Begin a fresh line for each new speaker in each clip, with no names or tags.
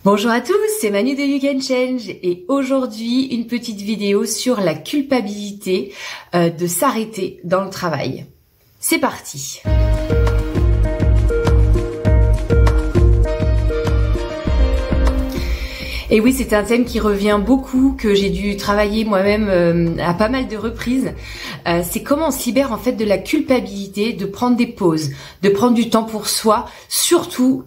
Bonjour à tous, c'est Manu de You Can Change et aujourd'hui une petite vidéo sur la culpabilité de s'arrêter dans le travail. C'est parti. Et oui, c'est un thème qui revient beaucoup, que j'ai dû travailler moi-même à pas mal de reprises. C'est comment on se libère en fait de la culpabilité de prendre des pauses, de prendre du temps pour soi, surtout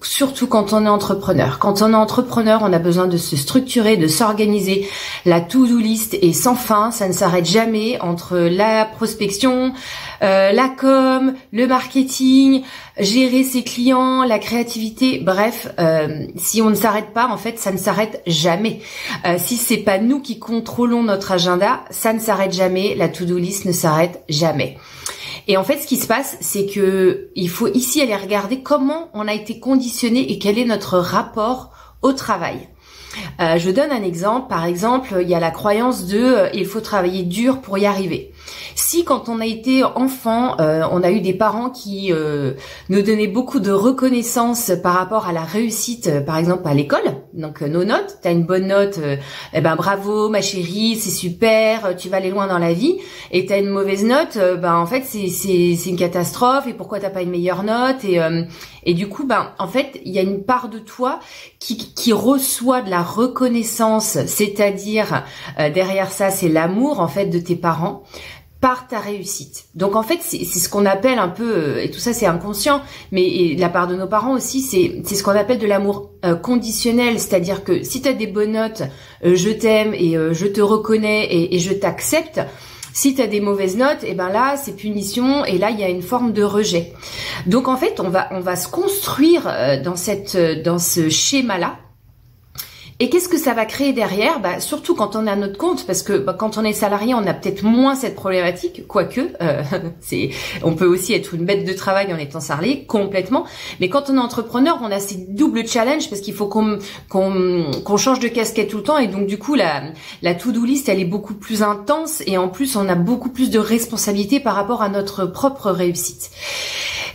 quand on est entrepreneur. Quand on est entrepreneur, on a besoin de se structurer, de s'organiser. La to-do list est sans fin, ça ne s'arrête jamais entre la prospection, la com, le marketing, gérer ses clients, la créativité, bref, si on ne s'arrête pas, en fait, ça ne s'arrête jamais. Si c'est pas nous qui contrôlons notre agenda, ça ne s'arrête jamais, la to-do list ne s'arrête jamais. Et en fait, ce qui se passe, c'est que il faut ici aller regarder comment on a été conditionné et quel est notre rapport au travail. Je donne un exemple. Par exemple, il y a la croyance de il faut travailler dur pour y arriver. Si quand on a été enfant, on a eu des parents qui nous donnaient beaucoup de reconnaissance par rapport à la réussite, par exemple à l'école, donc nos notes, t'as une bonne note, eh ben bravo ma chérie, c'est super, tu vas aller loin dans la vie, et t'as une mauvaise note, en fait c'est une catastrophe, et pourquoi t'as pas une meilleure note, et du coup en fait il y a une part de toi qui reçoit de la reconnaissance, c'est-à-dire derrière ça c'est l'amour en fait de tes parents par ta réussite. Donc en fait c'est ce qu'on appelle un peu, et tout ça c'est inconscient, mais la part de nos parents aussi c'est ce qu'on appelle de l'amour conditionnel, c'est-à-dire que si tu as des bonnes notes, je t'aime et je te reconnais et je t'accepte. Si tu as des mauvaises notes, et ben là c'est punition et là il y a une forme de rejet. Donc en fait on va se construire dans ce schéma-là. Et qu'est-ce que ça va créer derrière? Surtout quand on est à notre compte, parce que quand on est salarié, on a peut-être moins cette problématique, quoique on peut aussi être une bête de travail en étant salarié complètement. Mais quand on est entrepreneur, on a ces doubles challenges parce qu'il faut qu'on change de casquette tout le temps, et donc du coup la to-do list elle est beaucoup plus intense, et en plus on a beaucoup plus de responsabilités par rapport à notre propre réussite.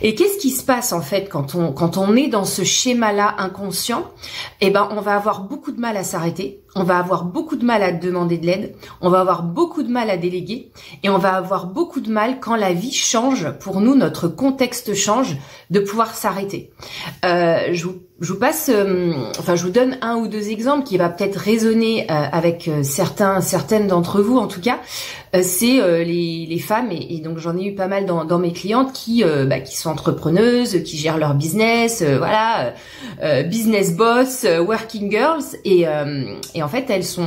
Et qu'est-ce qui se passe en fait quand on est dans ce schéma-là inconscient? On va avoir beaucoup de mal à s'arrêter, on va avoir beaucoup de mal à demander de l'aide, on va avoir beaucoup de mal à déléguer, et on va avoir beaucoup de mal quand la vie change, pour nous, notre contexte change, de pouvoir s'arrêter. Je vous donne un ou deux exemples qui va peut-être résonner avec certaines d'entre vous en tout cas. C'est les femmes, et donc j'en ai eu pas mal dans mes clientes qui sont entrepreneuses, qui gèrent leur business, business boss, working girls, et en fait elles sont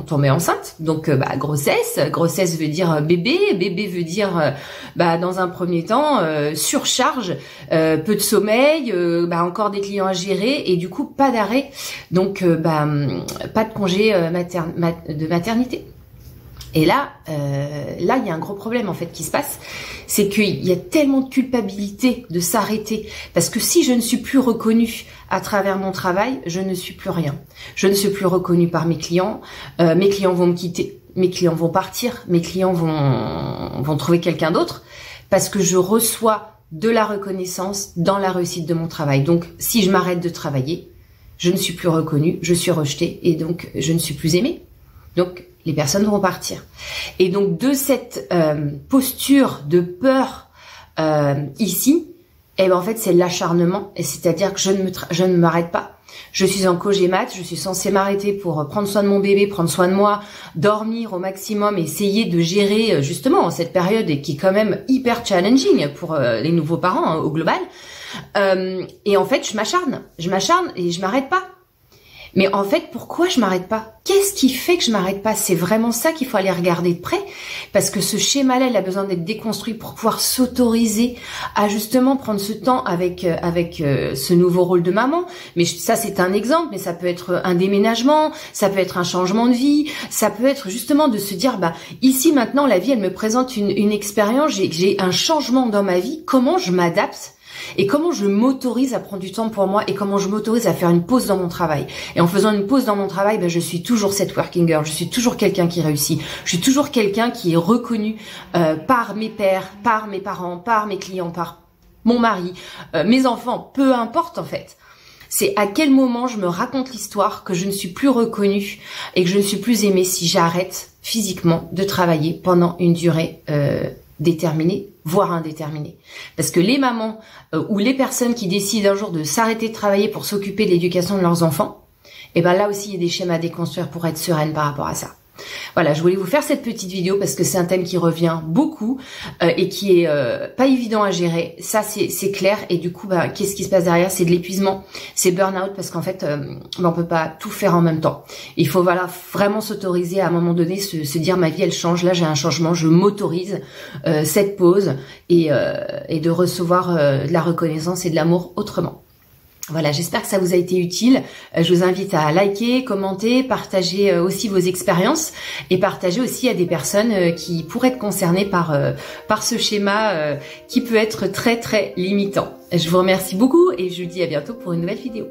tombées enceintes. Donc grossesse veut dire bébé veut dire dans un premier temps surcharge, peu de sommeil, encore des clients à gérer, et du coup pas d'arrêt, donc pas de congé de maternité. Et là il y a un gros problème en fait qui se passe, c'est qu'il y a tellement de culpabilité de s'arrêter, parce que si je ne suis plus reconnue à travers mon travail, je ne suis plus rien. Je ne suis plus reconnue par mes clients vont me quitter, mes clients vont partir, mes clients vont trouver quelqu'un d'autre, parce que je reçois de la reconnaissance dans la réussite de mon travail. Donc si je m'arrête de travailler, je ne suis plus reconnue, je suis rejetée, et donc je ne suis plus aimée. Donc les personnes vont partir. Et donc de cette posture de peur ici, en fait c'est l'acharnement, et c'est-à-dire que je ne m'arrête pas. Je suis en congé mat, je suis censée m'arrêter pour prendre soin de mon bébé, prendre soin de moi, dormir au maximum, essayer de gérer justement cette période qui est quand même hyper challenging pour les nouveaux parents au global. Et en fait je m'acharne et je m'arrête pas. Mais en fait, pourquoi je m'arrête pas? Qu'est-ce qui fait que je m'arrête pas? C'est vraiment ça qu'il faut aller regarder de près, parce que ce schéma-là, il a besoin d'être déconstruit pour pouvoir s'autoriser à justement prendre ce temps avec ce nouveau rôle de maman. Mais ça, c'est un exemple, mais ça peut être un déménagement, ça peut être un changement de vie, ça peut être justement de se dire, ici maintenant, la vie, elle me présente une expérience, j'ai un changement dans ma vie, comment je m'adapte? Et comment je m'autorise à prendre du temps pour moi, et comment je m'autorise à faire une pause dans mon travail. Et en faisant une pause dans mon travail, je suis toujours cette working girl, je suis toujours quelqu'un qui réussit, je suis toujours quelqu'un qui est reconnu par mes pairs, par mes parents, par mes clients, par mon mari, mes enfants, peu importe en fait. C'est à quel moment je me raconte l'histoire que je ne suis plus reconnue et que je ne suis plus aimée si j'arrête physiquement de travailler pendant une durée déterminée, voire indéterminée. Parce que les mamans ou les personnes qui décident un jour de s'arrêter de travailler pour s'occuper de l'éducation de leurs enfants, et ben là aussi il y a des schémas à déconstruire pour être sereine par rapport à ça. Voilà, je voulais vous faire cette petite vidéo parce que c'est un thème qui revient beaucoup et qui est pas évident à gérer. Ça, c'est clair. Et du coup, bah, qu'est-ce qui se passe derrière? C'est de l'épuisement, c'est burn-out parce qu'en fait, on peut pas tout faire en même temps. Il faut voilà vraiment s'autoriser à un moment donné, se dire ma vie elle change. Là, j'ai un changement, je m'autorise cette pause et de recevoir de la reconnaissance et de l'amour autrement. Voilà, j'espère que ça vous a été utile. Je vous invite à liker, commenter, partager aussi vos expériences et partager aussi à des personnes qui pourraient être concernées par ce schéma qui peut être très très limitant. Je vous remercie beaucoup et je vous dis à bientôt pour une nouvelle vidéo.